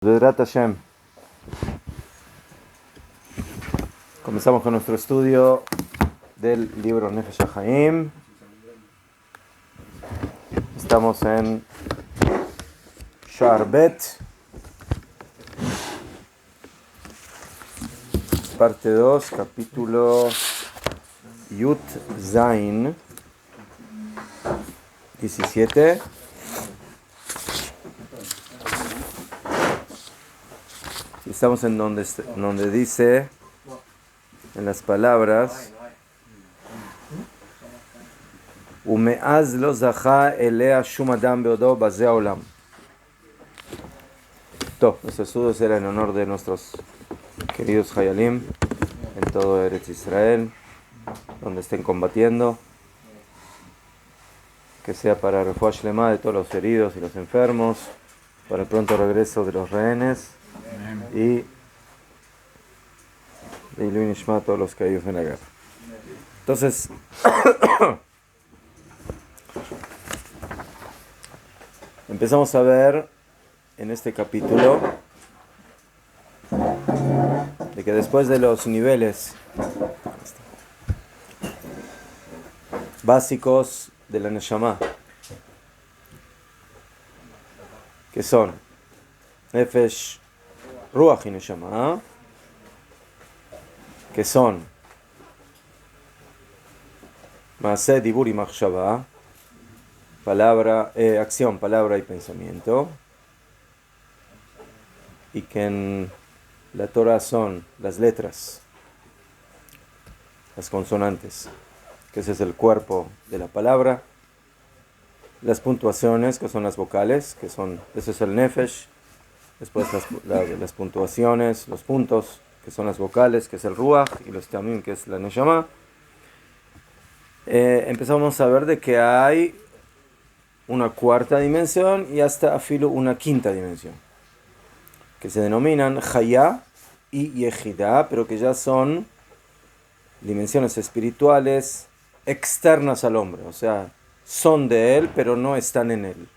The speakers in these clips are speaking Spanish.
Vedrat Hashem. Comenzamos con nuestro estudio del libro Nefesh HaChaim. Estamos en Sha'ar Bet, parte 2, capítulo Yut Zain 17. Estamos en donde dice, en las palabras, Umeaz lo zaha elea shum adam beodo bazeh haolam. Nuestros estudios eran en honor de nuestros queridos Hayalim en todo Eretz Israel, donde estén combatiendo, que sea para Refuah Shlema de todos los heridos y los enfermos, para el pronto regreso de los rehenes y de Ilui Nishma a todos los caídos en la guerra. Entonces, empezamos a ver en este capítulo de que después de los niveles básicos de la Neshama, que son Nefesh, Ruach y Neshama, que son Maaseh, Dibur y Machshava, acción, palabra y pensamiento, y que en la Torah son las letras, las consonantes, que ese es el cuerpo de la palabra, las puntuaciones, que son las vocales, ese es el Nefesh, después las puntuaciones, los puntos, que son las vocales, que es el Ruach, y los Tamim, que es la Neshama. Empezamos a ver de que hay una cuarta dimensión y hasta afilo una quinta dimensión, que se denominan Hayá y Yehidá, pero que ya son dimensiones espirituales externas al hombre, o sea, son de él, pero no están en él.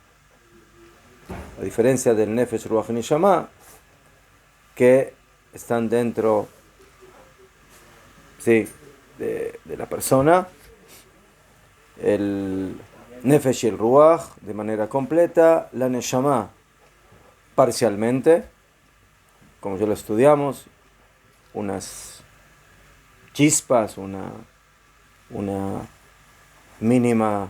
A diferencia del Nefesh, Ruach y Neshama, que están dentro, sí, de la persona, el Nefesh y el Ruach de manera completa, la Neshama parcialmente, como ya lo estudiamos, unas chispas, una mínima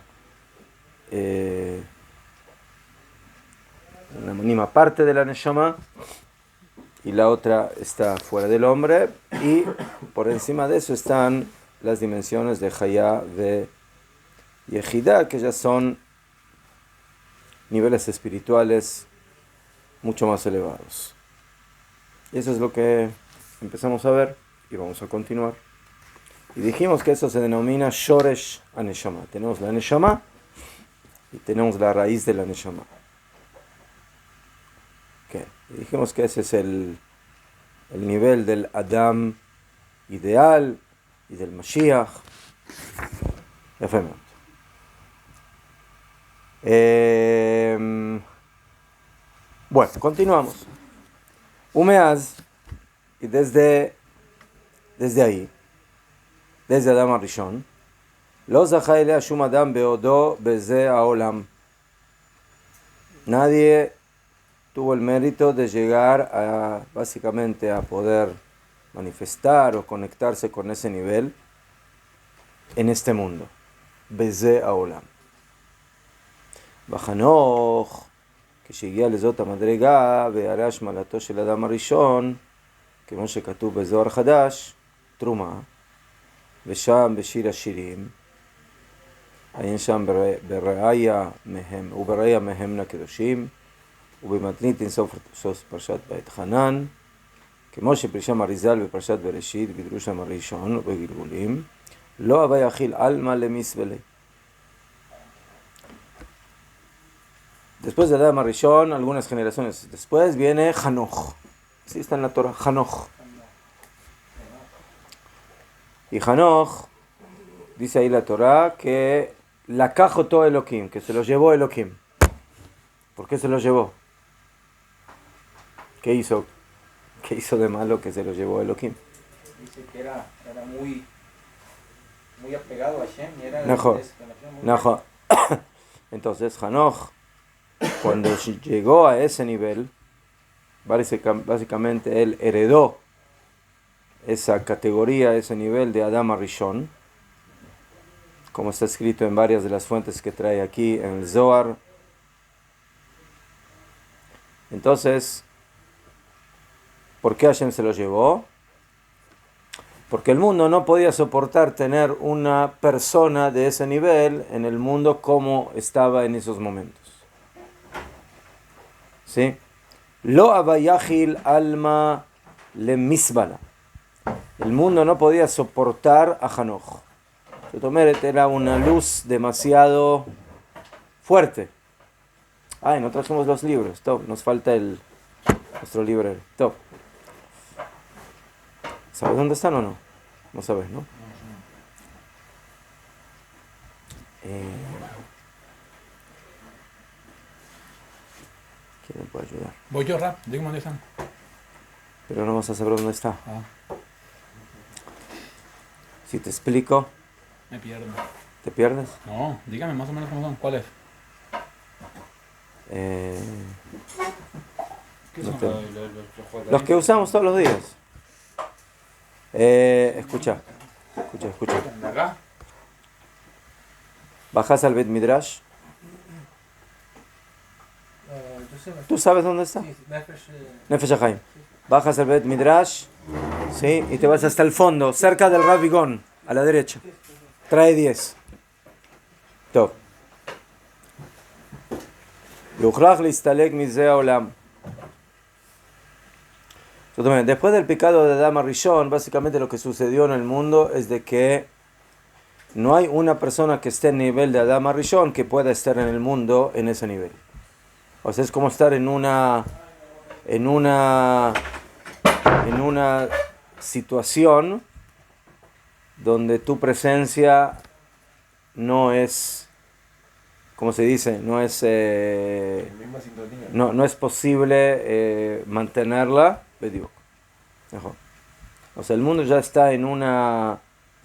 parte de la Neshama, y la otra está fuera del hombre, y por encima de eso están las dimensiones de Hayá, de Yehidá, que ya son niveles espirituales mucho más elevados. Y eso es lo que empezamos a ver y vamos a continuar. Y dijimos que eso se denomina Shoresh HaNeshama. Tenemos la Neshama y tenemos la raíz de la Neshama. Okay. Y dijimos que ese es el nivel del Adam ideal y del Mashiach. Bueno, continuamos. Umeaz, y desde ahí, desde Adam Arishon, lo zaha elea shum adam beodo bezeh haolam. Nadie tuvo el mérito de llegar básicamente a poder manifestar o conectarse con ese nivel en este mundo. Bezeh haolam. בחנוך, כשהגיע לזאת המדרגה, והראה השמלתו של אדם הראשון, כמו שכתוב בזוהר חדש, תרומה, ושם בשיר השירים, עיין שם בראיה מהם, ובראיה מהם לקדושים, ובמתנית אינסוף פרשת בית חנן, כמו שפרשם אריזל בפרשת בראשית, בדרושם הראשון ובגלגולים, לא הווה יחיל עלמא למסוולי. Después de Adam Arishon, algunas generaciones después, viene Hanoch. Sí, está en la Torah, Hanoch. Y Hanoch, dice ahí la Torah, que la cajotó Elohim, que se lo llevó Elohim. ¿Por qué se lo llevó? ¿Qué hizo? ¿Qué hizo de malo que se lo llevó Elohim? Dice que era muy apegado a Hashem y era Najo. Entonces Hanoch, cuando llegó a ese nivel, básicamente él heredó esa categoría, ese nivel de Adam Arishon, como está escrito en varias de las fuentes que trae aquí en el Zohar. Entonces, ¿por qué Hashem se lo llevó? Porque el mundo no podía soportar tener una persona de ese nivel en el mundo como estaba en esos momentos. ¿Sí? Lo abayahil alma le misbala. El mundo no podía soportar a Hanoch. Era una luz demasiado fuerte. Ay, no trajimos los libros. Top, nos falta nuestro librero. Top. ¿Sabes dónde están o no? No sabes, ¿no? ¿Quién me puede ayudar? Voy yo, Rap, dígame dónde están. Pero no vas a saber dónde está. Si te explico, Me pierdo. ¿te pierdes? No, dígame más o menos cómo son. ¿Cuáles? ¿Qué No son te- los Los que usamos todos los días. Escucha. ¿De acá? Bajas al Bet Midrash. ¿Tú sabes dónde está? Sí, Nefesh HaChaim. Bajas al Bet Midrash, ¿sí? Y te vas hasta el fondo, cerca del Rav Vigón, a la derecha. Trae 10. Top. Yuchrach listalek mizeh olam. Después del pecado de Adam Rishon, básicamente lo que sucedió en el mundo es de que no hay una persona que esté en el nivel de Adam Rishon que pueda estar en el mundo en ese nivel. O sea, es como estar en una situación donde tu presencia no es, ¿cómo se dice? No es, no es posible mantenerla. O sea, el mundo ya está en una,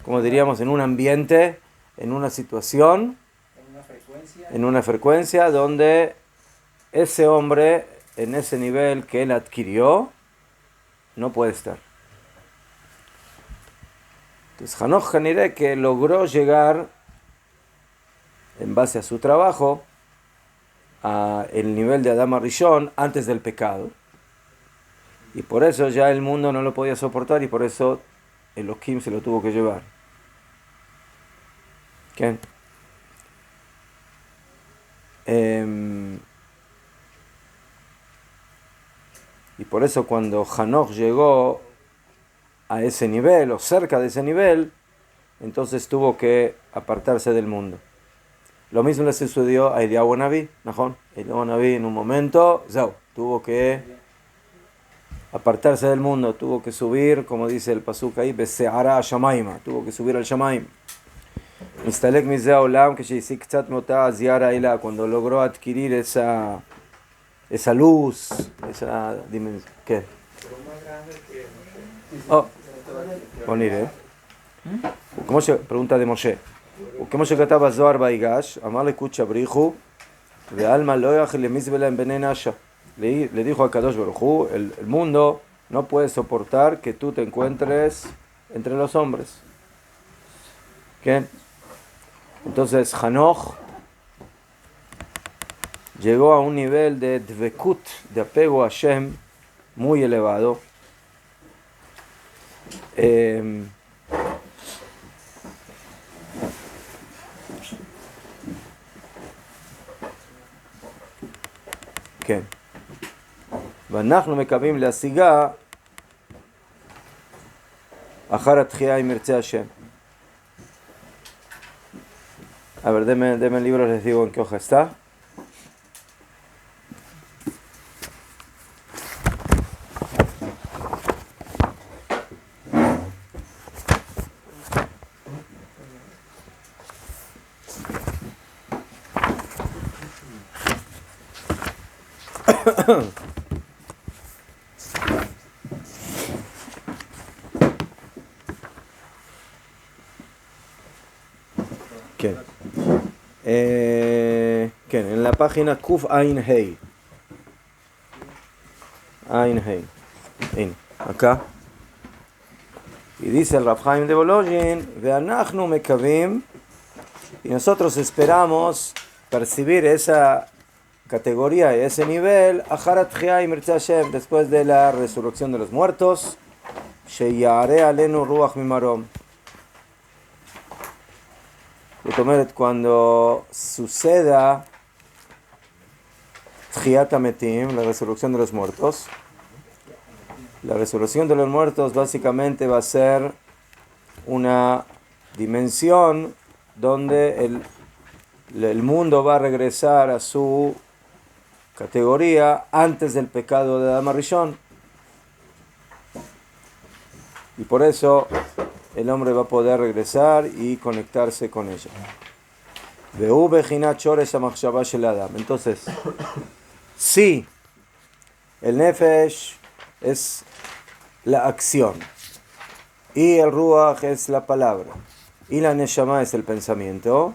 como diríamos, en un ambiente, en una situación, en una frecuencia donde ese hombre, en ese nivel que él adquirió, no puede estar. Entonces, Hanoch Hanireh, que logró llegar, en base a su trabajo, a el nivel de Adam Rishon antes del pecado. Y por eso ya el mundo no lo podía soportar y por eso Elohim se lo tuvo que llevar. ¿Qué? Y por eso cuando Hanoch llegó a ese nivel o cerca de ese nivel, entonces tuvo que apartarse del mundo. Lo mismo le sucedió a Eliyahu Naví, ¿no? Eliyahu Naví en un momento, tuvo que apartarse del mundo, tuvo que subir, como dice el pasuk ahí, Bese'ara Shamaima, tuvo que subir al Shamaim. Instalek mizeh olam que sheisik tzat mota ziara ila, cuando logró adquirir esa luz, esa dimensión. ¿Qué? Oh, bonire. ¿Cómo se pregunta de Moshe? ¿Cómo se kataba Zohar Baigash? Amarle kucha brihu, de alma loyach le mizbela en benenasha. Le dijo a Kadosh Baruj Hu, el mundo no puede soportar que tú te encuentres entre los hombres. ¿Qué? Entonces Hanoch llegó a un nivel de dvekut, de apego a Hashem, muy elevado. ¿Qué? ואנחנו מקווים להשיגה אחר התחייה אם ירצה השם. A ver, deme el libro, les digo en qué hoja está. En la página Kuf Ain Hei. Ain Hei. Acá. Y dice el Rav Chaim de Volozhin, Ve'anachnu mekavim, y nosotros esperamos percibir esa categoría y ese nivel, Aharat Tchia y Mirza Hashem, después de la resurrección de los muertos, Sheyare alenu ruach mimarom. Cuando suceda Tchiat Hametim, la resurrección de los muertos, la resurrección de los muertos básicamente va a ser una dimensión donde el mundo va a regresar a su categoría antes del pecado de Adam Rishon. Y por eso el hombre va a poder regresar y conectarse con ella. Entonces, si el Nefesh es la acción, y el Ruach es la palabra, y la Neshama es el pensamiento,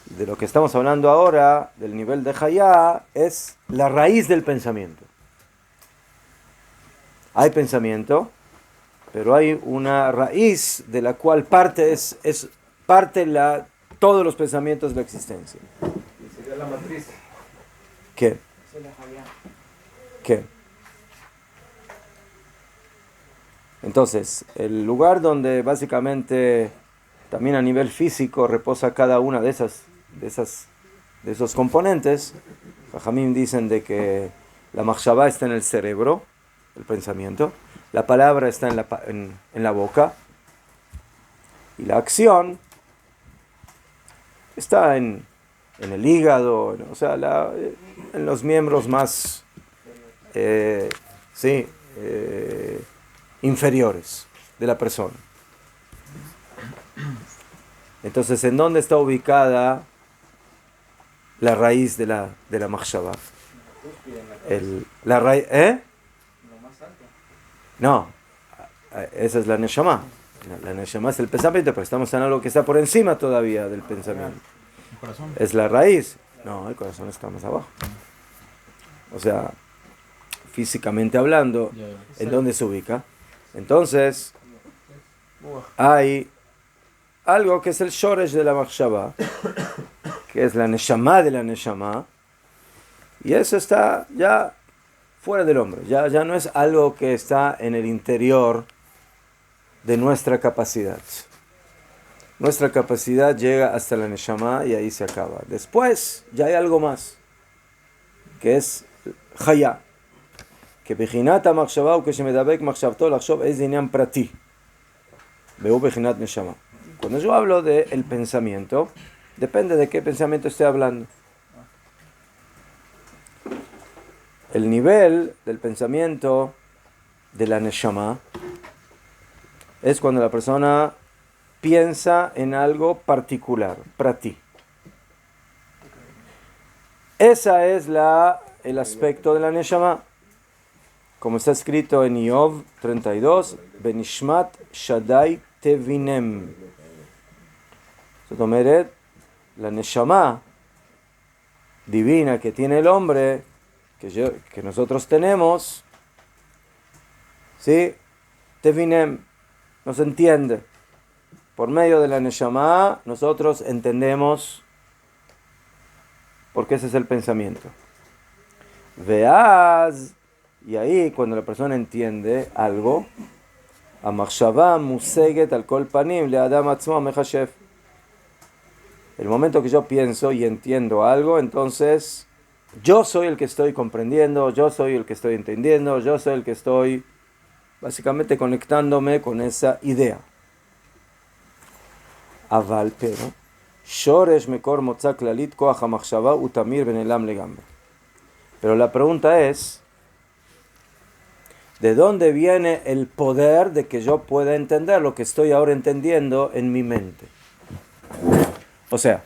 de lo que estamos hablando ahora, del nivel de Hayá, es la raíz del pensamiento. Hay pensamiento, pero hay una raíz de la cual parte todos los pensamientos de la existencia. Y sería la matriz. ¿Qué? ¿Qué? Entonces, el lugar donde básicamente también a nivel físico reposa cada una de esos componentes, Jajamim dicen de que la machshavá está en el cerebro, el pensamiento, la palabra está en la boca, y la acción está en el hígado, en los miembros más inferiores de la persona. Entonces, ¿en dónde está ubicada la raíz de la machshavá? La raíz, No, esa es la neshama. La neshama es el pensamiento, pero estamos en algo que está por encima todavía del pensamiento. ¿El corazón? Es la raíz. No, el corazón está más abajo. O sea, físicamente hablando, ¿en dónde se ubica? Entonces, hay algo que es el shoresh de la machshavá, que es la neshama de la neshama, y eso está ya fuera del hombre, ya no es algo que está en el interior de nuestra capacidad. Nuestra capacidad llega hasta la neshama y ahí se acaba. Después ya hay algo más, que es Hayá. Que Bechinat HaMachshava u Keshemedabek Machshavto Lachshov es Dinyan Prati. Veu Bechinat Neshama. Cuando yo hablo del pensamiento, depende de qué pensamiento esté hablando. El nivel del pensamiento de la Neshama es cuando la persona piensa en algo particular, Prati. Esa es el aspecto de la Neshama. Como está escrito en Iov 32, Benishmat Shaddai Tevinem. La Neshama divina que tiene el hombre, que nosotros tenemos, ¿sí? Tevinem, nos entiende. Por medio de la Neshama, nosotros entendemos, porque ese es el pensamiento. Veaz. Y ahí, cuando la persona entiende algo, Amachshava museget al kol panim le adam atzmo mechashev. El momento que yo pienso y entiendo algo, entonces yo soy el que estoy comprendiendo, yo soy el que estoy entendiendo, yo soy el que estoy básicamente conectándome con esa idea. Aval, pero shoresh mekor motza klalit koach hamachshava utamir benelam legambre. Pero la pregunta es, ¿de dónde viene el poder de que yo pueda entender lo que estoy ahora entendiendo en mi mente? O sea,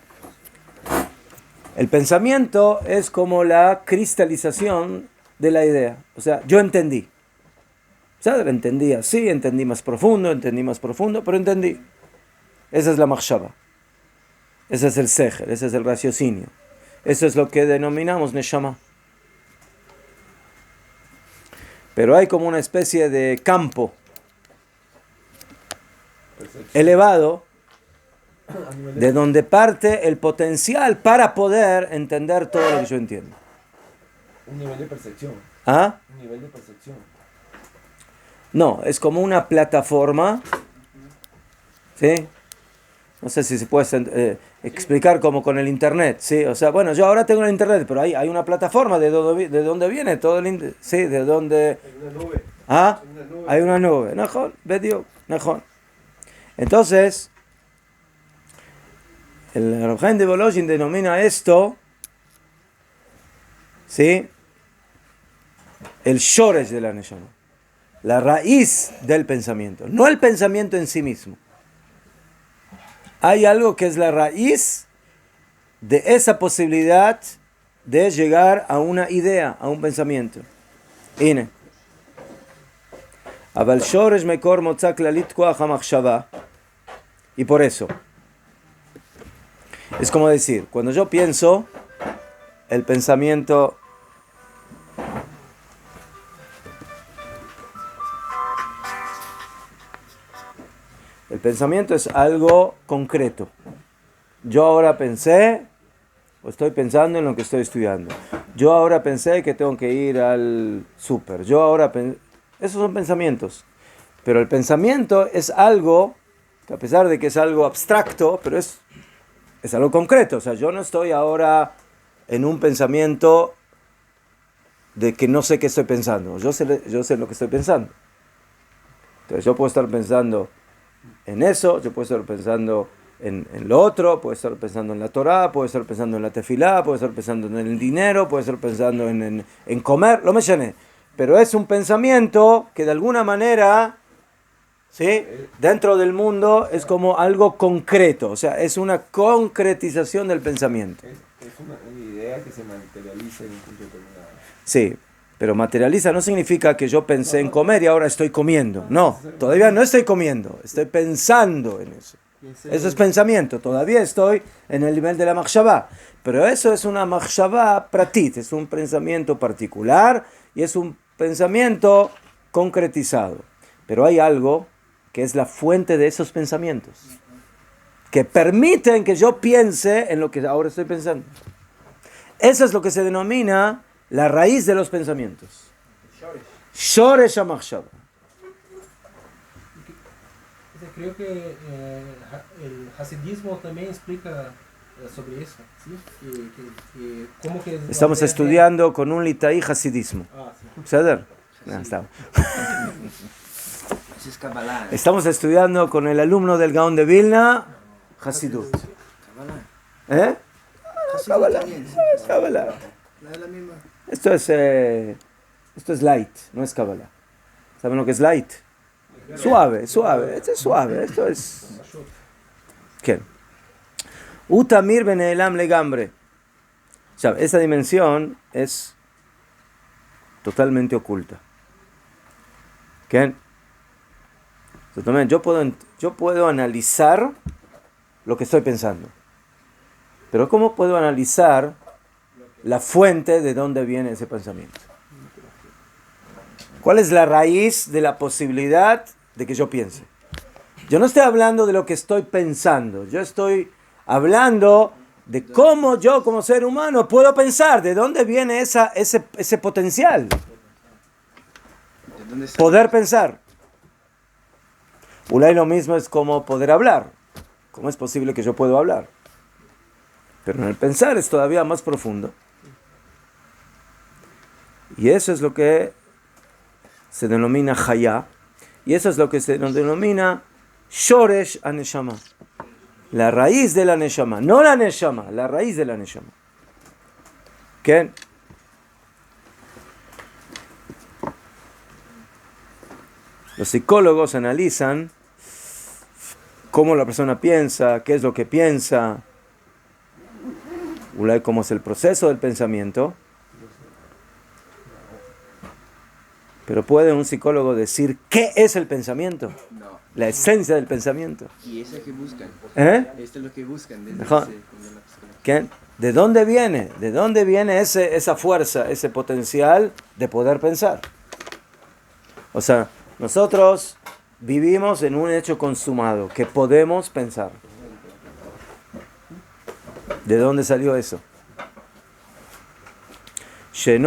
el pensamiento es como la cristalización de la idea. O sea, yo entendí. ¿Sabes? Entendí así, entendí más profundo, pero entendí. Esa es la machshava. Ese es el sejer, ese es el raciocinio. Eso es lo que denominamos neshama. Pero hay como una especie de campo elevado de donde parte el potencial para poder entender todo lo que yo entiendo. Un nivel de percepción. ¿Ah? Un nivel de percepción. No, es como una plataforma, ¿sí? No sé si se puede explicar como con el internet, ¿sí? O sea, bueno, yo ahora tengo el internet, pero hay una plataforma de dónde viene todo el internet, ¿sí? De dónde... Hay una nube. ¿Ah? Hay una nube. Hay una nube. Najón, Bedio, Najón. Entonces, el Reb Chaim de Volozhin denomina esto, ¿sí? El shoresh de la neshama, la raíz del pensamiento, no el pensamiento en sí mismo. Hay algo que es la raíz de esa posibilidad de llegar a una idea, a un pensamiento. Ine. Aval shoresh mekor motza klalit koach hamachshava. Y por eso, es como decir, cuando yo pienso, el pensamiento es algo concreto. Yo ahora pensé, o estoy pensando en lo que estoy estudiando. Yo ahora pensé que tengo que ir al súper. Esos son pensamientos. Pero el pensamiento es algo que, a pesar de que es algo abstracto, pero es algo concreto. O sea, yo no estoy ahora en un pensamiento de que no sé qué estoy pensando. Yo sé lo que estoy pensando. Entonces yo puedo estar pensando en eso, yo puedo estar pensando en lo otro, puedo estar pensando en la Torá, puedo estar pensando en la tefilá, puedo estar pensando en el dinero, puedo estar pensando en comer, lo me llené. Pero es un pensamiento que de alguna manera, ¿sí? Dentro del mundo es como algo concreto, o sea, es una concretización del pensamiento. Es una idea que se materializa en un punto determinado. Sí, pero materializa no significa que yo pensé en comer y ahora estoy comiendo. No, todavía no estoy comiendo, estoy pensando en eso. Eso es pensamiento, todavía estoy en el nivel de la machshavá. Pero eso es una machshavá pratit, es un pensamiento particular y es un pensamiento concretizado. Pero hay algo que es la fuente de esos pensamientos, que permiten que yo piense en lo que ahora estoy pensando. Eso es lo que se denomina la raíz de los pensamientos. Shoresh HaMachshava. Creo que el hasidismo también explica sobre eso, ¿sí? ¿Cómo que Estamos estudiando con un litaí hasidismo. sí. ¿Sabes? Estamos estudiando con el alumno del Gaón de Vilna, Hasidut. ¿Eh? Kabbalah. Kabbalah. Esto es light, no es Kabbalah. ¿Saben lo que es light? Suave. Esto es suave. Esto es... ¿Qué? Utamir beneelam legambre. O sea, esa dimensión es totalmente oculta. ¿Qué? Yo puedo analizar lo que estoy pensando. Pero ¿cómo puedo analizar la fuente de dónde viene ese pensamiento? ¿Cuál es la raíz de la posibilidad de que yo piense? Yo no estoy hablando de lo que estoy pensando. Yo estoy hablando de cómo yo como ser humano puedo pensar. ¿De dónde viene ese potencial? Poder pensar. Ulay lo mismo es como poder hablar. ¿Cómo es posible que yo pueda hablar? Pero en el pensar es todavía más profundo. Y eso es lo que se denomina Hayá. Y eso es lo que se denomina Shoresh HaNeshama. La raíz de la Neshama. No la Neshama, la raíz de la Neshama. ¿Qué? Los psicólogos analizan cómo la persona piensa, qué es lo que piensa, cómo es el proceso del pensamiento. Pero ¿puede un psicólogo decir qué es el pensamiento? No. La esencia del pensamiento. Y eso es que buscan. ¿Eh? Esto es lo que buscan desde Ajá. ese, como la psicología. ¿Qué? ¿De dónde viene? ¿De dónde viene esa fuerza, ese potencial de poder pensar? O sea, nosotros vivimos en un hecho consumado, que podemos pensar. ¿De dónde salió eso? El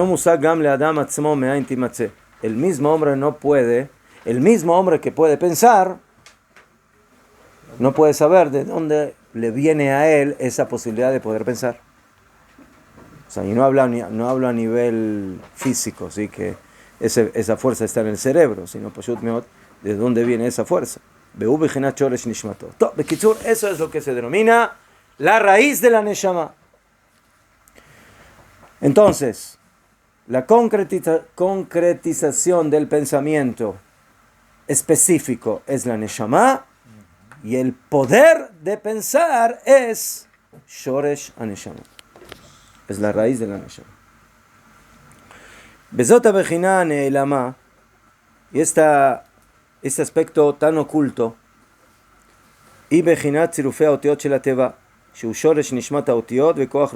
mismo hombre no puede, el mismo hombre que puede pensar, no puede saber de dónde le viene a él esa posibilidad de poder pensar. O sea, y no hablo a nivel físico, ¿sí? Que esa fuerza está en el cerebro, sino de dónde viene esa fuerza. Eso es lo que se denomina la raíz de la neshama. Entonces, la concretización del pensamiento específico es la neshama, y el poder de pensar es shoresh aneshama. Es la raíz de la neshama. Bezota bejina ne'elama, y este aspecto tan oculto, y bejina tzirufei haotiot shel hateva, שהוא שורש נשמת האותיות וכוח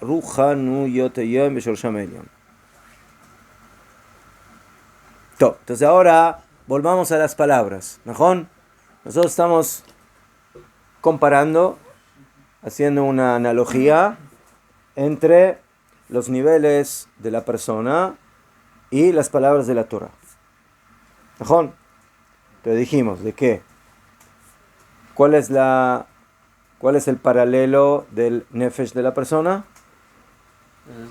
רוחניותיהם בשורשם העליון. טוב, entonces ahora volvamos a las palabras, ¿no? Nosotros estamos comparando, haciendo una analogía entre los niveles de la persona y las palabras de la Torah. ¿No? Te dijimos de qué. ¿Cuál es el paralelo del nefesh de la persona?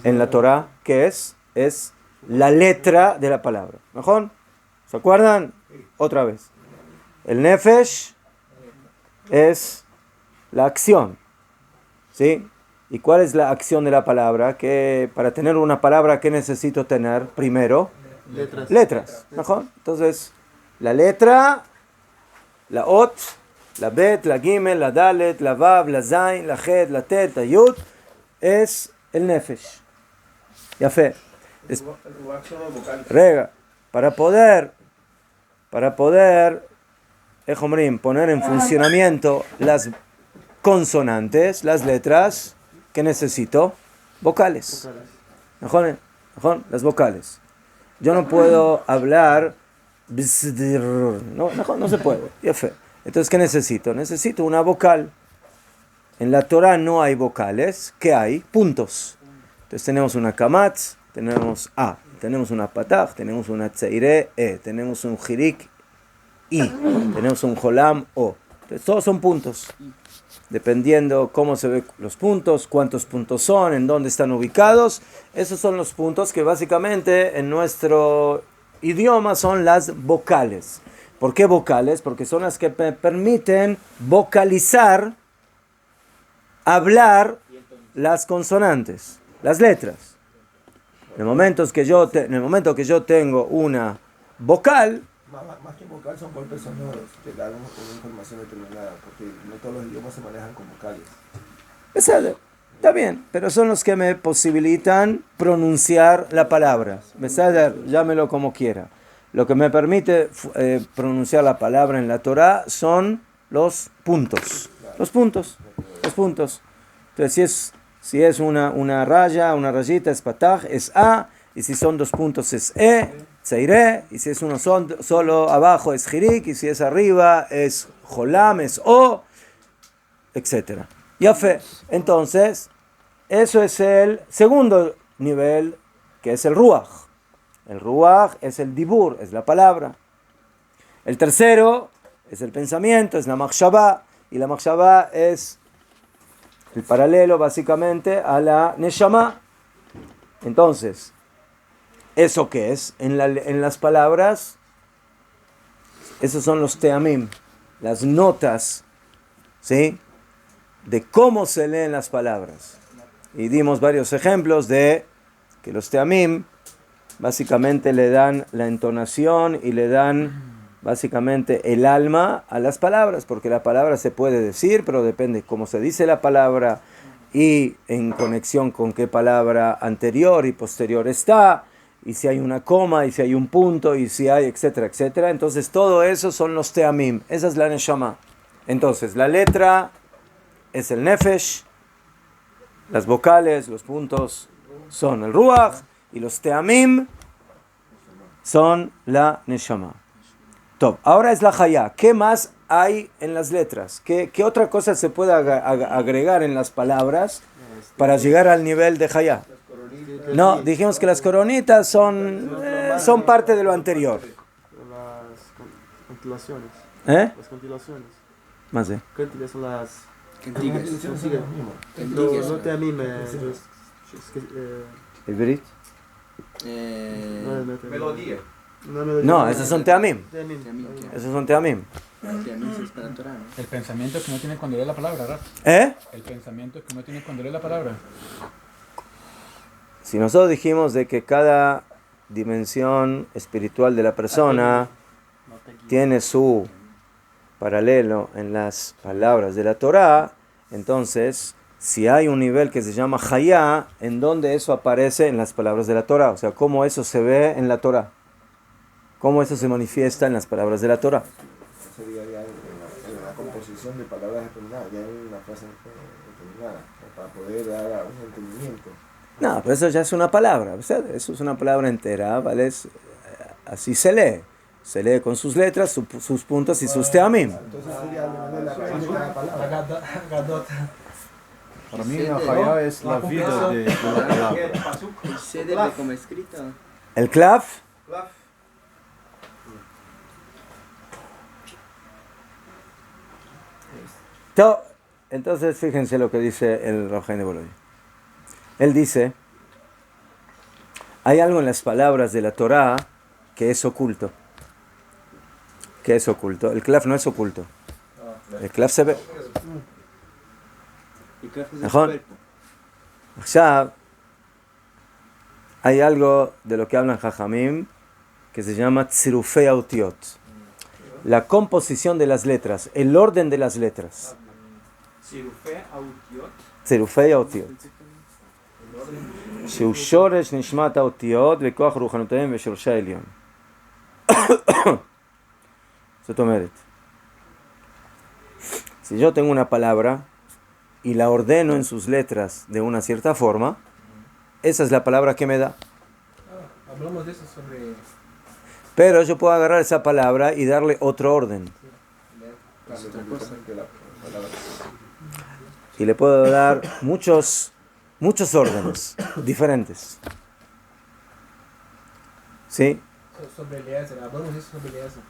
En la Torah, ¿qué es? Es la letra de la palabra. ¿No? ¿Se acuerdan? Otra vez. El nefesh es la acción. ¿Sí? ¿Y cuál es la acción de la palabra? Que para tener una palabra, ¿qué necesito tener primero? Letras. ¿No? Entonces, la letra, la ot, la bet, la gimel, la dalet, la vav, la zain, la het, la tet, la yud, es el nefesh. Ya fe. Rega. Para poder poner en funcionamiento las consonantes, las letras, ¿qué necesito? Vocales. ¿No? Las vocales. Yo no puedo hablar, no se puede. Ya fe. Entonces, ¿qué necesito? Necesito una vocal. En la Torah no hay vocales. ¿Qué hay? Puntos. Entonces tenemos una kamatz, tenemos a, tenemos una patach, tenemos una tzeire, e, tenemos un jirik, i, tenemos un jolam, o. Entonces todos son puntos. Dependiendo cómo se ven los puntos, cuántos puntos son, en dónde están ubicados. Esos son los puntos que básicamente en nuestro idioma son las vocales. ¿Por qué vocales? Porque son las que permiten vocalizar, hablar las consonantes, las letras. En el momento que yo tengo una vocal, Más que vocal son golpes sonoros que dan una información determinada, porque no todos los idiomas se manejan con vocales. está bien, pero son los que me posibilitan pronunciar la palabra. Llámelo como quiera. Lo que me permite pronunciar la palabra en la Torah son los puntos. Los puntos. Entonces, si es una rayita es pataj, es a, y si son dos puntos es e, tzeire, y si es uno solo abajo es jirik, y si es arriba es jolam, es o, etc. Ya fe. Entonces, eso es el segundo nivel, que es el ruach. El ruach es el dibur, es la palabra. El tercero es el pensamiento, es la machshavá, y la machshavá es el paralelo básicamente a la neshama. Entonces, ¿eso qué es? En las palabras, esos son los teamim, las notas, ¿sí? De cómo se leen las palabras. Y dimos varios ejemplos de que los teamim básicamente le dan la entonación y le dan básicamente el alma a las palabras, porque la palabra se puede decir, pero depende cómo se dice la palabra y en conexión con qué palabra anterior y posterior está, y si hay una coma, y si hay un punto, y si hay, etcétera, etcétera. Entonces todo eso son los teamim. Esa es la neshama. Entonces la letra es el nefesh, las vocales, los puntos son el ruach, y los teamim son la neshama. Top. Ahora es la hayá. ¿Qué más hay en las letras? ¿Qué otra cosa se puede agregar en las palabras para llegar al nivel de hayá? No, dijimos que las coronitas son parte de lo anterior. Las contilaciones. Las contilaciones. Más de. Cantigas son las... Cantigas. No te anime. ¿El verit? Melodía. No, esos son teamim. Teamim. Esos son teamim. El pensamiento que uno tiene cuando lee la palabra, ¿verdad? El pensamiento que uno tiene cuando lee la palabra. Si nosotros dijimos de que cada dimensión espiritual de la persona tiene su paralelo en las palabras de la Torá, entonces, si hay un nivel que se llama Hayá, ¿en dónde eso aparece en las palabras de la Torá? O sea, ¿cómo eso se ve en la Torá? ¿Cómo eso se manifiesta en las palabras de la Torá? Sería ya en la composición de palabras determinadas, ya en una frase determinada, para poder dar un entendimiento. No, pero eso ya es una palabra, ¿verdad? Eso es una palabra entera, ¿vale? Así se lee. Se lee con sus letras, sus puntos y sus teamim. Entonces sería la raíz de cada palabra. Para mí la Hayá es la vida de la palabra. El ceder de como escrito. El klaf. Entonces fíjense lo que dice el Rav Chaim de Bolonia. Él dice, hay algo en las palabras de la Torá que es oculto. ¿Qué es oculto? El klaf no es oculto. El klaf se ve. El clavo es el cuerpo. Ya hay algo de lo que hablan Jajamim que se llama tzirufei autiot. La composición de las letras, el orden de las letras. tzirufei autiot. שהוא שורש נשמת האותיות וכוח רוחנותיהם ושורשי העליון. זאת אומרת, si yo tengo una palabra y la ordeno en sus letras de una cierta forma, esa es la palabra que me da. Hablamos de eso sobre... Pero yo puedo agarrar esa palabra y darle otro orden. Y le puedo dar muchos órdenes diferentes. ¿Sí? Sobre Eliezer, hablamos de eso sobre Eliezer.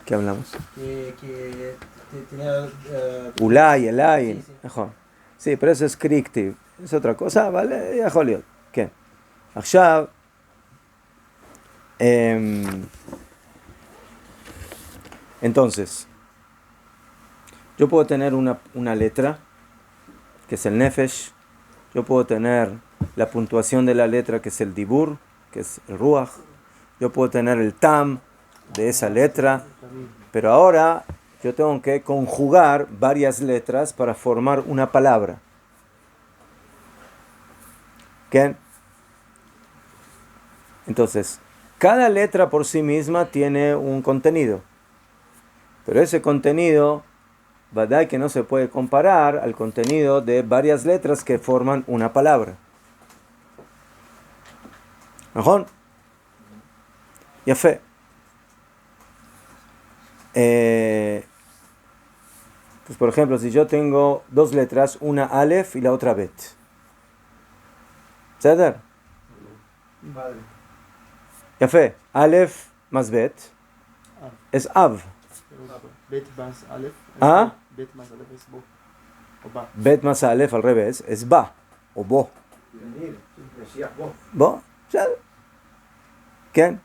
¿Qué hablamos? Que tenía... Ulay, Elay. Sí, sí. Mejor. Sí, pero eso es crictive. Es otra cosa, ¿vale? Ya joliot. ¿Qué? עכשיו, entonces, yo puedo tener una letra, que es el nefesh. Yo puedo tener la puntuación de la letra, que es el dibur, que es el ruach. Yo puedo tener el tam de esa letra. Pero ahora yo tengo que conjugar varias letras para formar una palabra. ¿Qué? Entonces, cada letra por sí misma tiene un contenido. Pero ese contenido, ¿verdad? Que no se puede comparar al contenido de varias letras que forman una palabra. ¿Mejor? Ya fe. Pues por ejemplo, si yo tengo dos letras, una alef y la otra bet. ¿Ceder? Ya fe. Alef más bet es av. Bet más alef. ¿Ah? Bet más alef es bo. O ba. Bet más alef al revés es ba o bo. ¿Bo? ¿Ya? ¿Qué?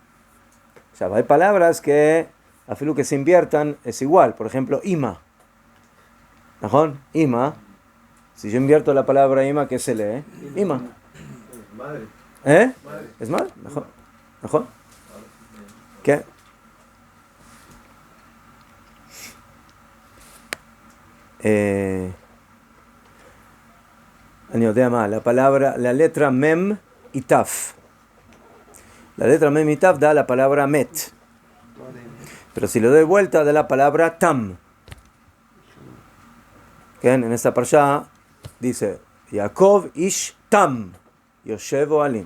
O sea, hay palabras que a filo que se inviertan es igual. Por ejemplo, ima. ¿Najón? Ima. Si yo invierto la palabra ima, ¿qué se lee? Ima. Madre. ¿Eh? ¿Es mal? ¿Najón? ¿Najón? ¿Qué? אני יודע מה, la letra mem y taf. La letra Mem y Tav da la palabra met. Pero si le doy vuelta, da la palabra tam. En esta parsha dice, Yaakov ish tam, Yoshevo alim.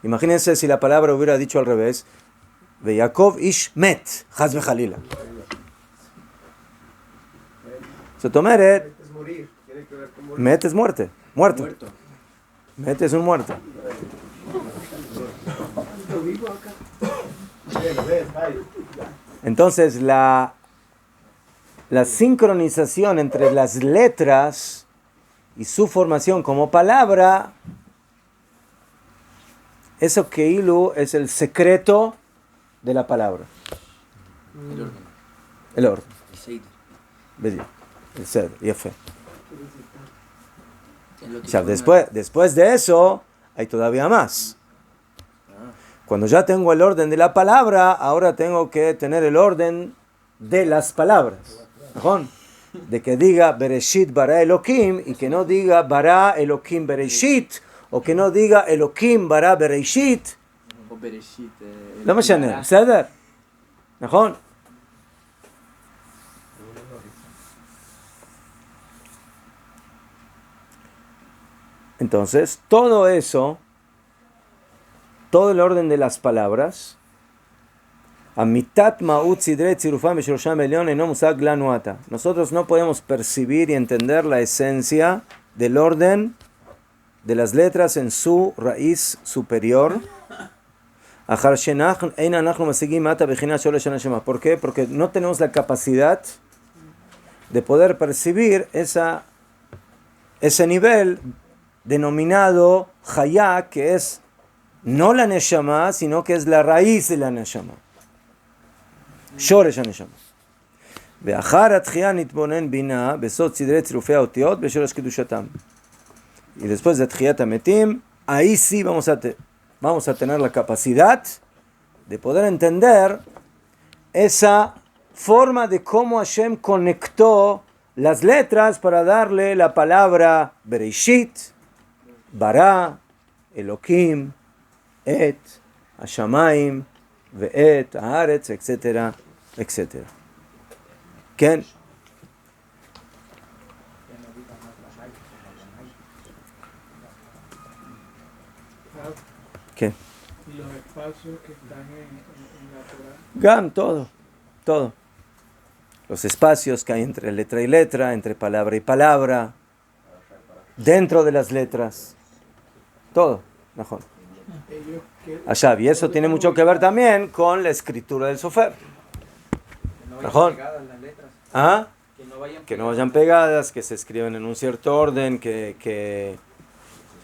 Imagínense si la palabra hubiera dicho al revés, Ve Yaakov ish met, Chas v'chalila. Sotomeret, Es morir, tiene que ver con morir. met es muerte, muerto. Met es un muerto. Entonces la sincronización entre las letras y su formación como palabra, eso que Ilu es el secreto de la palabra. El orden. El orden. El Seider. Bediuk. El Seder. Yafe. Es lo que O sea, forma- después de eso, hay todavía más. Cuando ya tengo el orden de la palabra, ahora tengo que tener el orden de las palabras. ¿No? De que diga Bereshit bara Elohim y que no diga bara Elohim Bereshit, o que no diga Elohim bara Bereshit. O Bereshit. לא משנה, בסדר? נכון? Entonces, todo eso, todo el orden de las palabras, nosotros no podemos percibir y entender la esencia del orden de las letras en su raíz superior. ¿Por qué? Porque no tenemos la capacidad de poder percibir ese nivel denominado Hayá, que es no la Neshama, sino que es la raíz de la Neshama. Shoresh HaNeshama. Y después de Tchiyat HaMetim, ahí sí vamos a tener la capacidad de poder entender esa forma de cómo Hashem conectó las letras para darle la palabra Bereshit, Bara, Elohim, Et, Hashamayim, Ve'et, Haaretz, etcétera, etcétera. ¿Quién? ¿Qué? Y los espacios que están en la Torah. Gam, todo. Los espacios que hay entre letra y letra, entre palabra y palabra, dentro de las letras, todo, mejor. Ellos que Allá, y eso tiene mucho que ver también con la escritura del Sofer. Que no Mejor. vayan pegadas las letras. ¿Ah? Que no vayan Que no vayan pegadas, que se escriben en un cierto orden, que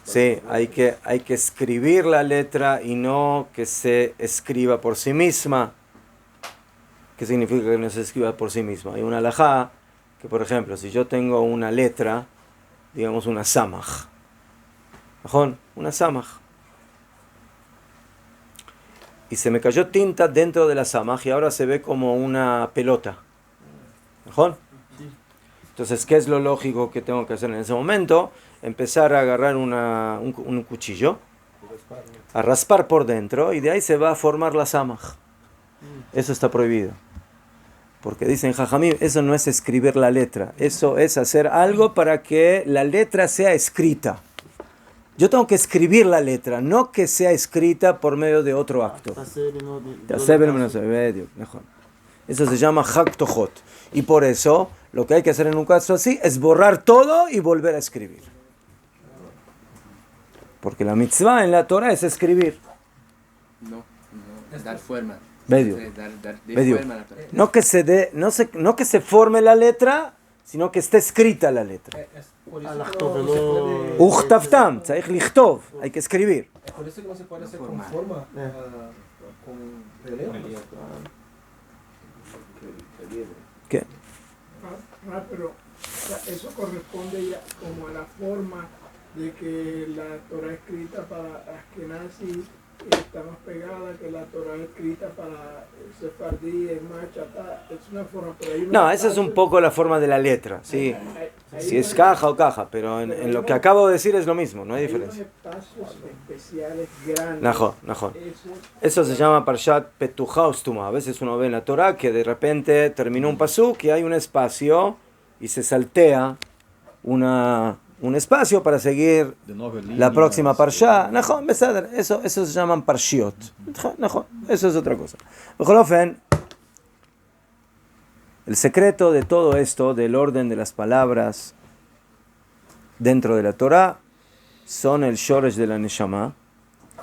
sí, hay que escribir la letra y no que se escriba por sí misma. ¿Qué significa que no se escriba por sí misma? Hay una halajá que, por ejemplo, si yo tengo una letra, digamos una samaj, ¿no? Una samaj, y se me cayó tinta dentro de la samaj y ahora se ve como una pelota, ¿no? Entonces, ¿qué es lo lógico que tengo que hacer en ese momento? Empezar a agarrar un cuchillo, a raspar por dentro, y de ahí se va a formar la samaj. Eso está prohibido. Porque dicen Jajamim, eso no es escribir la letra, eso es hacer algo para que la letra sea escrita. Yo tengo que escribir la letra, no que sea escrita por medio de otro acto. Eso se llama Hak Tochot. Y por eso, lo que hay que hacer en un caso así es borrar todo y volver a escribir. Porque la mitzvah en la Torah es escribir. No, dar forma. Bediuk. Dar Bediuk. forma a la Torah. No que se forme la letra, sino que esté escrita la letra. Por eso Al-Achtov, no no- se puede... Uchtavtam, tzarich lichtov, hay que escribir. Por eso que no se puede hacer con Formal. forma, con relevo. ¿Qué? pero o sea, eso corresponde ya como a la forma de que la Torah escrita para Ashkenazi está más pegada que la Torah escrita para Sefardí, es más chata, es una forma, pero hay una No, esa es un poco la forma de la letra, sí. si es caja o caja, pero en lo que acabo de decir es lo mismo, no hay diferencia. Hay unos espacios especiales grandes. Najón, najón. Eso, Eso se llama Parshat Petujá Ustuma. A veces uno ve en la Torah que de repente terminó un pasuk y hay un espacio y se saltea un espacio para seguir De nueve la líneas, próxima Parsha. Najón, Besader, eso se llaman Parshiot. Najón, eso es otra cosa. Bejolofen, el secreto de todo esto, del orden de las palabras dentro de la Torah, son el shoresh de la Neshama.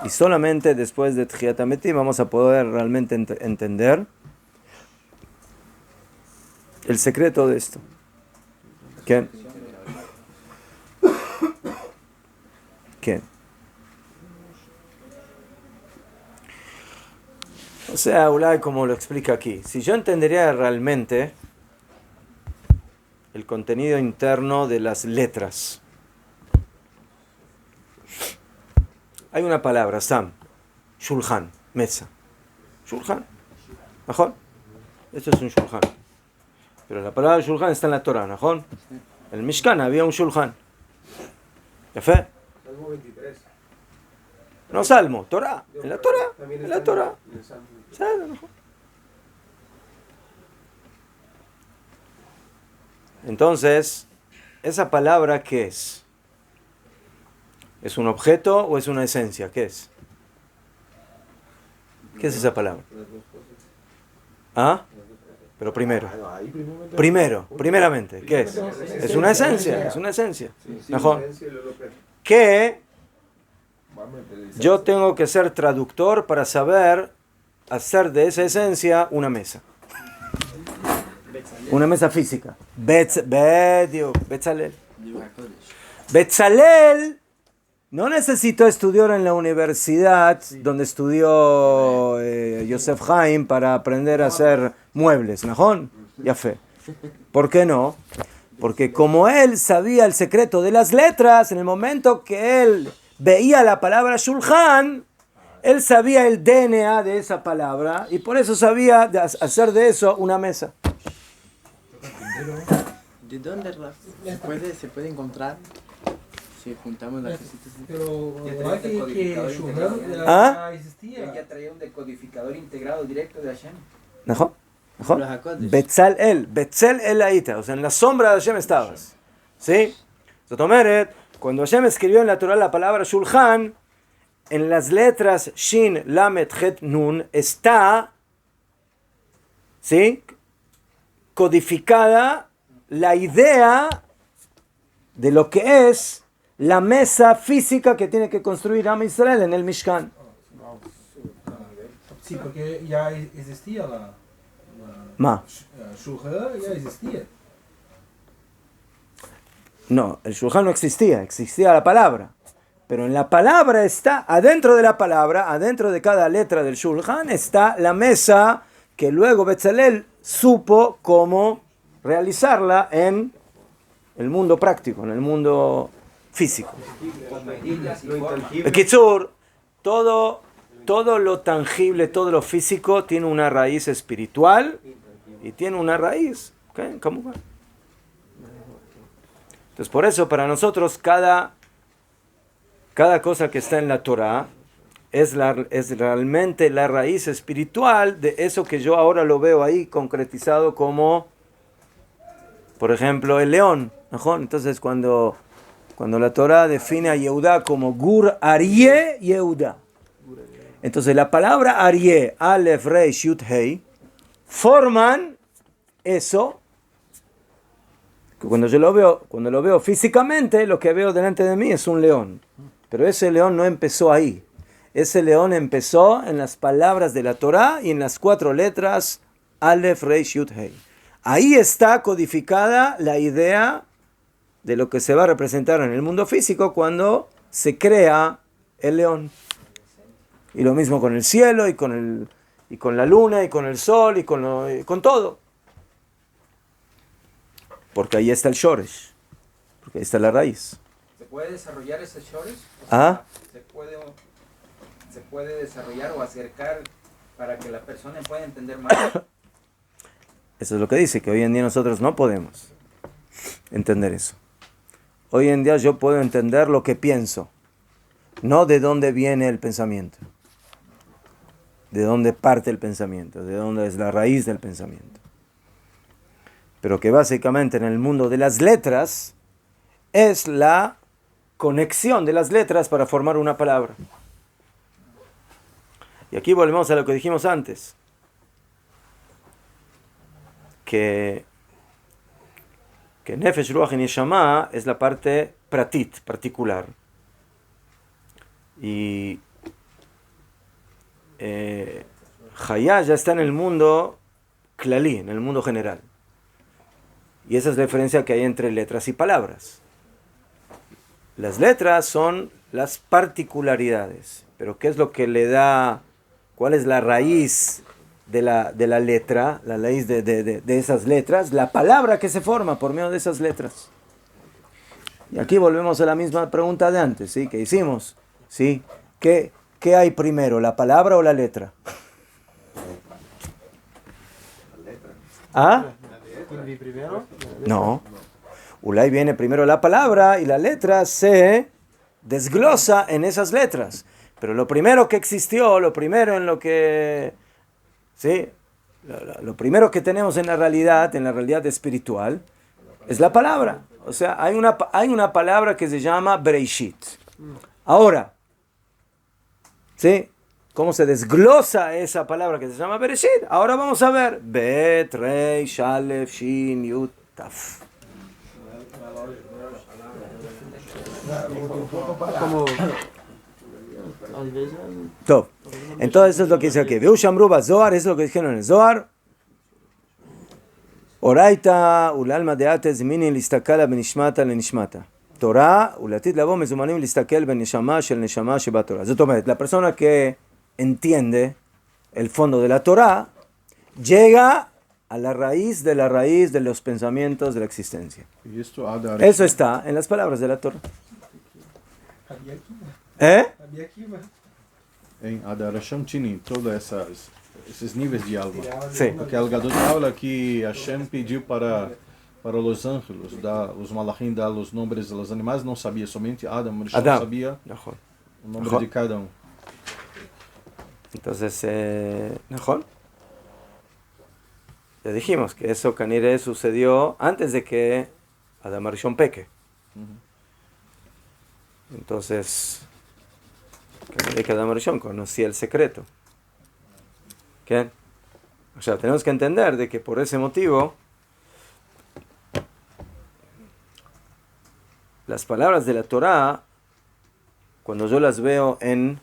Y solamente después de Tchiyat HaMetim vamos a poder realmente entender el secreto de esto. ¿Quién? ¿Quién? O sea, Ulay, como lo explica aquí, si yo entendería realmente el contenido interno de las letras. Hay una palabra, Sam, Shulchan, mesa. Shulchan, ¿najón? Esto es un Shulchan. Pero la palabra Shulchan está en la Torah, ¿najón? En el Mishkan había un Shulchan. ¿Ya fe? Salmo 23. No Salmo, Torah. En la Torah, También en está la Torah. en el Salmo. Entonces, ¿esa palabra qué es? ¿Es un objeto o es una esencia? ¿Qué es? ¿Qué es esa palabra? ¿Ah? Pero primero. Ahí Primeramente, ¿qué es? Es una esencia, es una esencia. Mejor. Silencio y luego pre- Que yo tengo que ser traductor para saber hacer de esa esencia una mesa. Una mesa física. Betzalel. Betzalel no necesitó estudiar en la universidad donde estudió Yosef Haim para aprender a hacer muebles, ¿no? Ya fe. ¿Por qué no? Porque como él sabía el secreto de las letras, en el momento que él veía la palabra Shulchan, él sabía el DNA de esa palabra y por eso sabía hacer de eso una mesa. ¿De dónde se puede encontrar si juntamos las cositas? Pero Ya ¿verdad tenía que decodificador Shulchan integrado. ¿Ah? ya existía? Él ya traía un decodificador integrado directo de Hashem. ¿No? Los Hakodesh. Betzalel Aita, o sea, en la sombra de Hashem estabas. ¿Sí? Zotomeret, cuando Hashem escribió en la Torah la palabra Shulchan, en las letras Shin, Lamet, Het, Nun, está, ¿sí?, codificada la idea de lo que es la mesa física que tiene que construir Am Israel en el Mishkan. Sí, porque ya existía Ma. Shulchan ya existía. No, el Shulchan no existía, existía la palabra. Pero en la palabra está, adentro de la palabra, adentro de cada letra del Shulchan, está la mesa que luego Betzalel supo cómo realizarla en el mundo práctico, en el mundo físico. Kitsur, todo lo tangible, todo lo físico tiene una raíz espiritual y tiene una raíz. ¿Okay? ¿Cómo va? Entonces, por eso, para nosotros, cada cosa que está en la Torah es realmente la raíz espiritual de eso que yo ahora lo veo ahí concretizado como, por ejemplo, el león. ¿No? Entonces, cuando la Torah define a Yehudá como Gur Aryeh Yehudá, entonces la palabra Aryeh, Aleph, Reish, Yud, Hei, forman eso. Cuando lo veo físicamente, lo que veo delante de mí es un león. Pero ese león no empezó ahí. Ese león empezó en las palabras de la Torá y en las 4 letras Aleph, Reish, Yud, Hei. Ahí está codificada la idea de lo que se va a representar en el mundo físico cuando se crea el león. Y lo mismo con el cielo y con la luna y con el sol y con todo. Porque ahí está el shoresh, porque ahí está la raíz. ¿Se puede desarrollar ese shoresh? ¿Ah? ¿Se puede desarrollar o acercar para que la persona pueda entender más? Eso es lo que dice, que hoy en día nosotros no podemos. entender eso. Hoy en día yo puedo entender lo que pienso, no de dónde viene el pensamiento, de dónde parte el pensamiento, de dónde es la raíz del pensamiento. Pero que básicamente en el mundo de las letras es la conexión de las letras para formar una palabra. Y aquí volvemos a lo que dijimos antes, que Nefesh, Ruach y Neshama es la parte pratit, particular. Y Hayá ya está en el mundo klali, en el mundo general. Y esa es la diferencia que hay entre letras y palabras. Las letras son las particularidades, pero ¿qué es lo que le da? ¿Cuál es la raíz de la letra? La raíz de esas letras, la palabra que se forma por medio de esas letras. Y aquí volvemos a la misma pregunta de antes, ¿sí? Que hicimos, ¿sí? ¿Qué hay primero, la palabra o la letra? ¿Ah? Primero. No. Ulay viene primero la palabra y la letra se desglosa en esas letras. Pero lo primero que existió, lo primero en lo que... ¿sí? Lo primero que tenemos en la realidad espiritual, es la palabra. O sea, hay una palabra que se llama Bereishit. Ahora, ¿sí? ¿Cómo se desglosa esa palabra que se llama Bereshit? Ahora vamos a ver. Bet, Rei, Shalef, Shin, Yud, Taf. Como... Top. Entonces eso es lo que dice aquí. Veu Shamruba Zohar, es lo que dijeron en el Zohar. Oraita, ulalma de ates, mini listakala benishmata lenishmata. Torah, ulatit lavo mezumanim listakel benishama shel neshama sheba Torah. La persona que entiende el fondo de la Torah llega a la raíz de los pensamientos de la existencia. Y esto Adar. Eso está en las palabras de la Torah. Em Adar Hashem tinha todos esses níveis de alma. Sí. Porque el Gadot habla que Hashem pediu para los ángeles, os malachim dar os nomes dos animais, não sabia, somente Adam sabía o nombre de cada uno. Entonces, ¿mejor? Ya dijimos que eso Canire sucedió antes de que Adam Arishon peque. Entonces, Canire que Adam Arishon conocía el secreto. ¿Qué? O sea, tenemos que entender de que por ese motivo las palabras de la Torah, cuando yo las veo en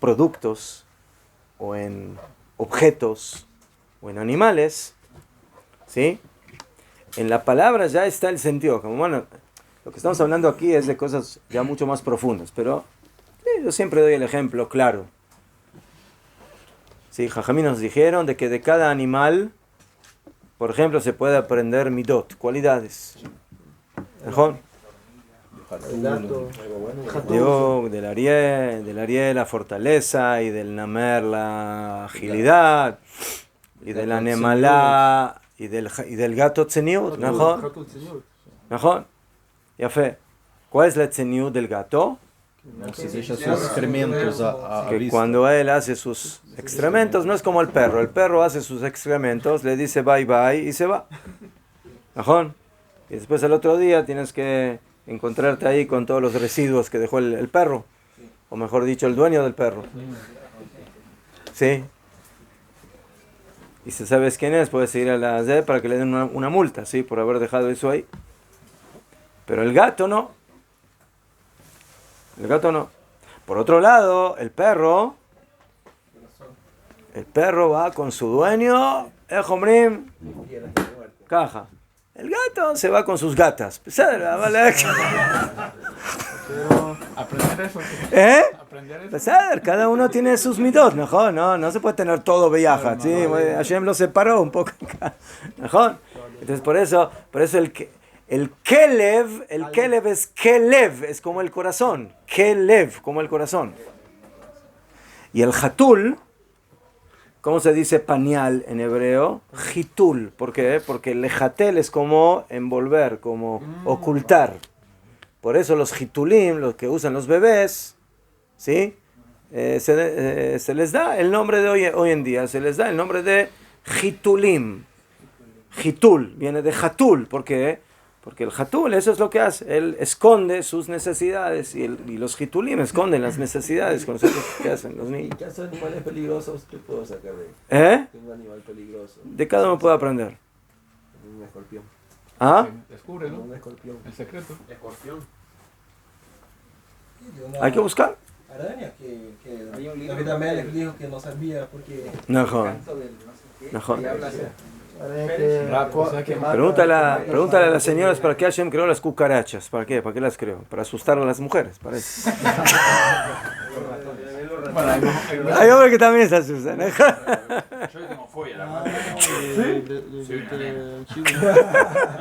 productos o en objetos o en animales, ¿sí? En la palabra ya está el sentido. Como bueno, lo que estamos hablando aquí es de cosas ya mucho más profundas, pero yo siempre doy el ejemplo claro. Sí, Jajamí nos dijeron de que de cada animal, por ejemplo, se puede aprender midot, cualidades. ¿Mejor? Del Ariel la fortaleza, y del Namer la agilidad, y del Anemalá y del gato tzeniut, ¿mejor? Ya fe. ¿Cuál es la tzeniut del gato? Não se deixa seus excrementos à Que vista. cuando él hace sus excrementos, no es como el perro hace sus excrementos, le dice bye bye y se va. ¿Mejor? Y después al otro día tienes que encontrarte ahí con todos los residuos que dejó el perro, o mejor dicho, el dueño del perro. ¿Sí? Y si sabes quién es, puedes ir a la Z para que le den una multa, ¿sí? Por haber dejado eso ahí. Pero el gato no. El gato no. Por otro lado, el perro va con su dueño, Jomrim, caja. El gato se va con sus gatas. Aprender eso. Aprender eso. Pesar, cada uno tiene sus midot, mejor, no se puede tener todo beyajat, ¿sí? Hashem lo separó un poco, mejor. Entonces por eso el kelev es kelev, es como el corazón, kelev, como el corazón. Y el hatul, ¿Cómo se dice pañal en hebreo? Jitul. ¿Por qué? Porque lejatel es como envolver, como ocultar. Por eso los jitulim, los que usan los bebés, ¿sí? Se les da el nombre de hoy en día, se les da el nombre de jitulim. Jitul, viene de jatul. ¿Por qué? Porque el jatul, eso es lo que hace. Él esconde sus necesidades y los jitulim esconden las necesidades. ¿Conocen qué hacen los niños? ¿Qué hacen animales peligrosos? ¿Qué puedo sacar de un animal peligroso? De cada uno puede aprender. Un escorpión. ¿Ah? Descúbrelo. Un escorpión. El secreto. Escorpión. Hay que buscar. Araña que Hay un libro David que- Amelech dijo que no sabía porque Mejor. Canto del no sé qué. Mejor. Y habla así. Pregúntale a las señoras para qué Hashem creó las cucarachas. ¿Para qué? ¿Para qué las creó? Para asustar a las mujeres, parece. Hay hombres que también se asustan. Yo le tengo fobia a la madre. No,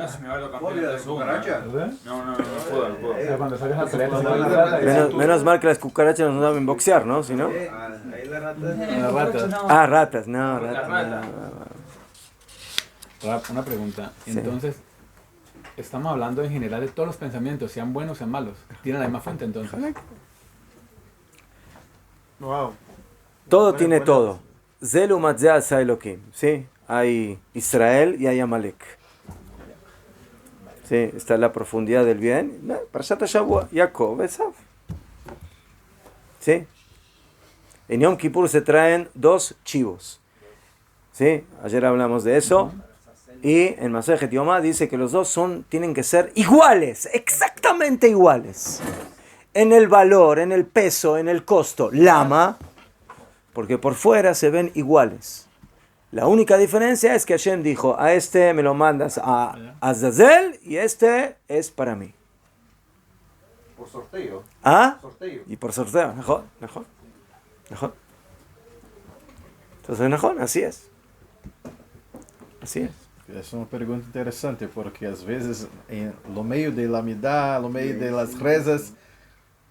se me va lo campeón de cucaracha. No puedo. Cuando sales a pelear, Menos mal que las cucarachas no saben boxear, ¿no? Si no. Ahí la rata. las ratas. Ah, ratas, no, La ratas. rata. Rap, una pregunta. Sí. Entonces, estamos hablando en general de todos los pensamientos, sean buenos o sean malos. Tienen la misma fuente entonces. wow. Todo tiene todo. Zelu matzeh asa Elohim. ¿Sí? Hay Israel y hay Amalek. ¿Sí? Está la profundidad del bien. Parashat Shavua, Jacob, Esav. ¿Sí? En Yom Kippur se traen 2 chivos. ¿Sí? Ayer hablamos de eso. Y en Masejet Yomá dice que los dos tienen que ser iguales, exactamente iguales. En el valor, en el peso, en el costo. Lama, porque por fuera se ven iguales. La única diferencia es que Hashem dijo, a este me lo mandas a Azazel y este es para mí. Por sorteo. ¿Ah? Sorteo. Y por sorteo, mejor. Entonces, mejor, así es. Así es. Essa é uma pergunta interessante, porque às vezes, no meio da amidá, no meio das rezas,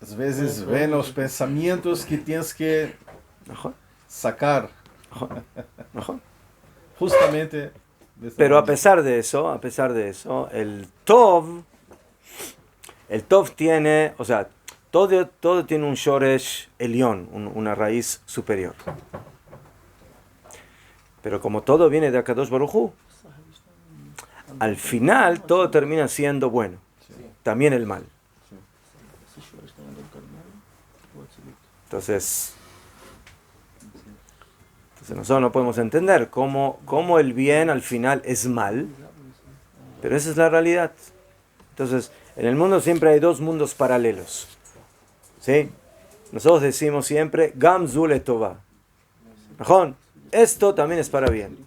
às vezes vem os pensamentos que tens que Mejor. sacar. Mejor. Justamente. Pero a pesar de eso, el Tov tiene, o sea, todo tiene un Shoresh Elión, una raíz superior. Pero como todo viene de Akadosh Baruj Hu, al final todo termina siendo bueno. También el mal. Entonces nosotros no podemos entender cómo el bien al final es mal, pero esa es la realidad. Entonces, en el mundo siempre hay 2 mundos paralelos. ¿Sí? Nosotros decimos siempre, Gam Zu Letová. ¿Mejor? Esto también es para bien.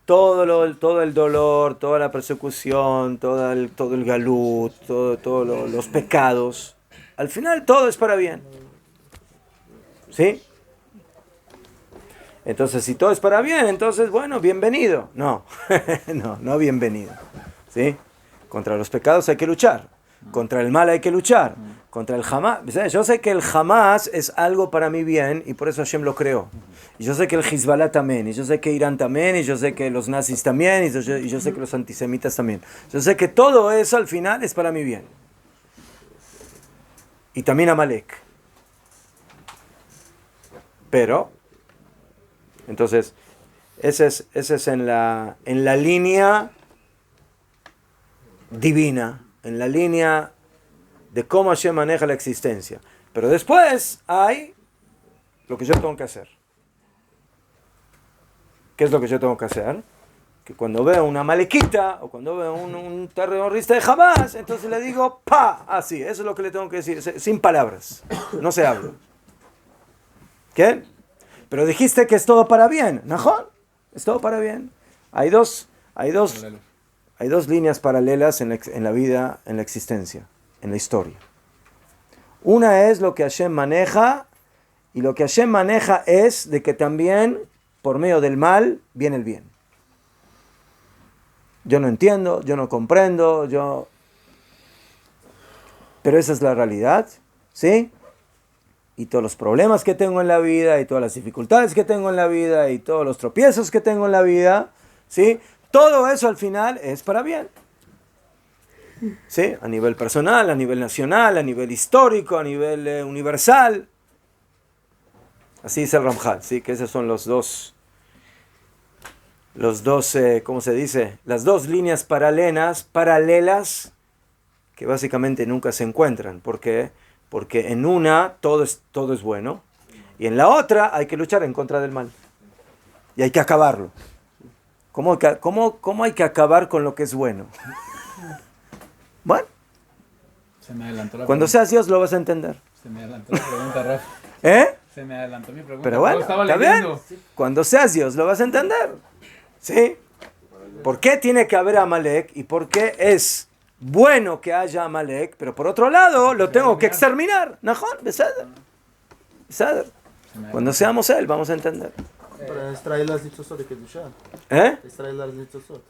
Todo el dolor, toda la persecución, todo el galut, todos los pecados, al final todo es para bien. ¿Sí? Entonces, si todo es para bien, entonces, bueno, bienvenido. No, no bienvenido. ¿Sí? Contra los pecados hay que luchar. Contra el mal hay que luchar. Contra el jamás. Yo sé que el jamás es algo para mi bien y por eso Hashem lo creó. Y yo sé que el Hezbollah también. Y yo sé que Irán también. Y yo sé que los nazis también. Y yo sé que los antisemitas también. Yo sé que todo eso al final es para mi bien. Y también Amalek. Pero, entonces, ese es en la línea divina. En la línea de cómo Hashem maneja la existencia. Pero después hay lo que yo tengo que hacer. ¿Qué es lo que yo tengo que hacer? Que cuando veo una malequita o cuando veo un terrorista de Hamas, entonces le digo, ¡pa! Así, eso es lo que le tengo que decir, sin palabras. No se habla. ¿Qué? Pero dijiste que es todo para bien. ¿No? Es todo para bien. Hay dos líneas paralelas en la vida, en la existencia, en la historia. Una es lo que Hashem maneja, y lo que Hashem maneja es de que también, por medio del mal, viene el bien. Yo no entiendo, yo no comprendo, pero esa es la realidad, ¿sí? y todos los problemas que tengo en la vida, y todas las dificultades que tengo en la vida, y todos los tropiezos que tengo en la vida, ¿sí? Todo eso al final es para bien. ¿Sí? A nivel personal, a nivel nacional, a nivel histórico, a nivel universal. Así dice el Ramjal, ¿sí? Que esos son los dos, ¿cómo se dice? Las dos líneas paralelas, que básicamente nunca se encuentran. ¿Por qué? Porque en una todo es bueno, y en la otra hay que luchar en contra del mal. Y hay que acabarlo. ¿Cómo hay que acabar con lo que es bueno? Bueno, se me adelantó la cuando pregunta. seas Dios lo vas a entender. Se me adelantó la pregunta, Rafa. ¿Eh? Se me adelantó mi pregunta. Pero bueno, estaba está leyendo. bien. Cuando seas Dios lo vas a entender. ¿Sí? ¿Por qué tiene que haber Amalek? ¿Y por qué es bueno que haya Amalek? Pero por otro lado, lo tengo que exterminar. Najón, beseder. Cuando seamos él, vamos a entender. Para extraer las nitzozot de Kedusha. ¿Eh? Extraer las nitzozot.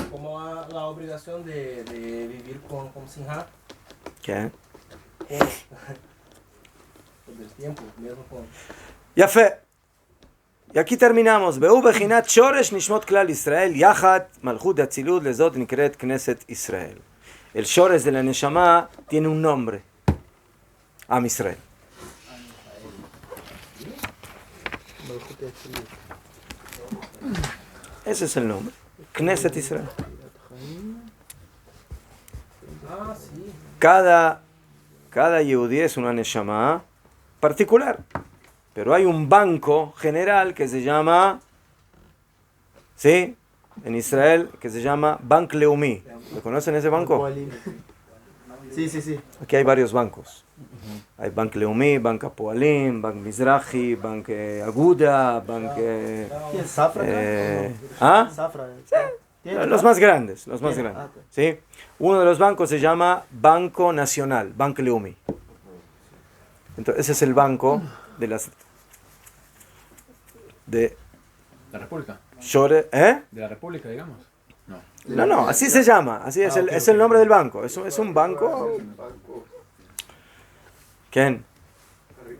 Como la obligación de vivir con Sinha. ¿Qué? Todo el tiempo, mismo con... Ya fe. Y aquí terminamos. Be'u bechinat shoresh nishmot klal Israel yachat malchut atzilut lezot nikret Knesset Israel. El shoresh de la Neshama tiene un nombre. Am Israel. Ese es el nombre. Knesset Israel. Ah, sí. Cada Yehudí es una Neshama particular. Pero hay un banco general que se llama, ¿sí? En Israel, que se llama Bank Leumi. ¿Lo conocen ese banco? Sí. Aquí hay varios bancos. Hay Bank Leumi, Bank Apoalim, Bank Mizrahi, Bank Aguda, Bank... ¿Quién? ¿Safra? ¿Ah? Safra. Sí. Los más grandes, ¿sí? Uno de los bancos se llama Banco Nacional, Bank Leumi. Entonces, ese es el banco de La República. ¿Eh? De la República, digamos. No, así se llama, así es, es el nombre del banco. Es un banco. ¿Quién?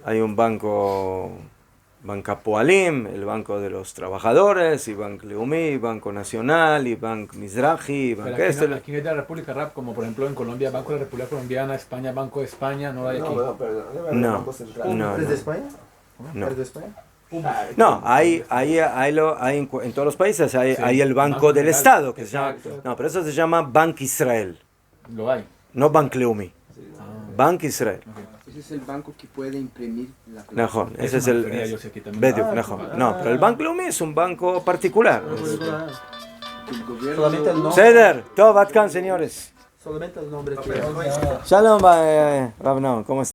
Hay un banco, Banca Poalim, el banco de los trabajadores, y Bank Leumi, Banco Nacional, y Bank Mizrahi, y Bank aquí en la República Rap, como por ejemplo en Colombia, Banco de la República Colombiana, España, Banco de España, no hay aquí. No. ¿Eres de España? No. ¿Eres de España? No, hay en todos los países hay el banco del Estado, que se llama, no, pero eso se llama Bank Israel, Lo hay. no Bank Leumi. Bank Israel. Ese es el banco que puede imprimir la plata. Najón, ese es el Bediuk, Najón. No, pero el Bank Leumi es un banco particular. El gobierno Solamente el nombre. Seder, Tov, Atkan, señores. Solamente el nombre que... Shalom, Rav Naum, ¿cómo estás?